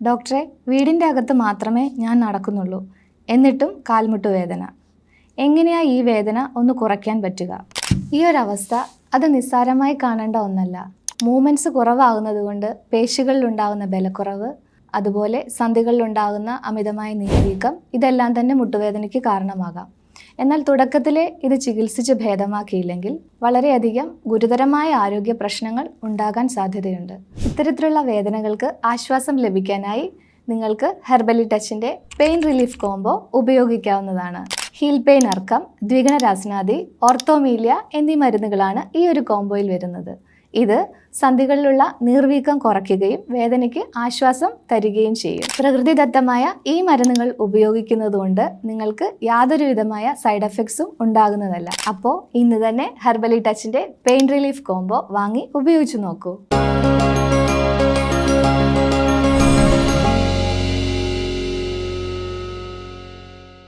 ഡോക്ടറെ, വീടിൻ്റെ അകത്ത് മാത്രമേ ഞാൻ നടക്കുന്നുള്ളൂ, എന്നിട്ടും കാൽമുട്ട് വേദന. എങ്ങനെയാ ഈ വേദന ഒന്ന് കുറയ്ക്കാൻ പറ്റുക? ഈ ഒരവസ്ഥ അത് നിസ്സാരമായി കാണേണ്ട ഒന്നല്ല. മൂവ്മെൻറ്റ്സ് കുറവാകുന്നത് കൊണ്ട് പേശികളിലുണ്ടാകുന്ന ബലക്കുറവ്, അതുപോലെ സന്ധികളിലുണ്ടാകുന്ന അമിതമായ നീർവീക്കം, ഇതെല്ലാം തന്നെ മുട്ടുവേദനയ്ക്ക് കാരണമാകാം. എന്നാൽ തുടക്കത്തിലെ ഇത് ചികിത്സിച്ച് ഭേദമാക്കിയില്ലെങ്കിൽ വളരെയധികം ഗുരുതരമായ ആരോഗ്യ പ്രശ്നങ്ങൾ ഉണ്ടാകാൻ സാധ്യതയുണ്ട്. ഇത്തരത്തിലുള്ള വേദനകൾക്ക് ആശ്വാസം ലഭിക്കാനായി നിങ്ങൾക്ക് ഹെർബലി ടച്ചിൻ്റെ പെയിൻ റിലീഫ് കോംബോ ഉപയോഗിക്കാവുന്നതാണ്. ഹീൽ പെയിൻ അർക്കം, ദ്വിഗുണരാസനാദി, ഓർത്തോമീലിയ എന്നീ മരുന്നുകളാണ് ഈ ഒരു കോംബോയിൽ വരുന്നത്. ഇത് സന്ധികളിലുള്ള നീർവീക്കം കുറയ്ക്കുകയും വേദനയ്ക്ക് ആശ്വാസം തരികയും ചെയ്യും. പ്രകൃതിദത്തമായ ഈ മരുന്നുകൾ ഉപയോഗിക്കുന്നതുകൊണ്ട് നിങ്ങൾക്ക് യാതൊരു വിധമായ സൈഡ് എഫക്ട്സും ഉണ്ടാകുന്നതല്ല. അപ്പോൾ ഇന്ന് തന്നെ ഹെർബലി ടച്ചിൻ്റെ പെയിൻ റിലീഫ് കോംബോ വാങ്ങി ഉപയോഗിച്ചു നോക്കൂ.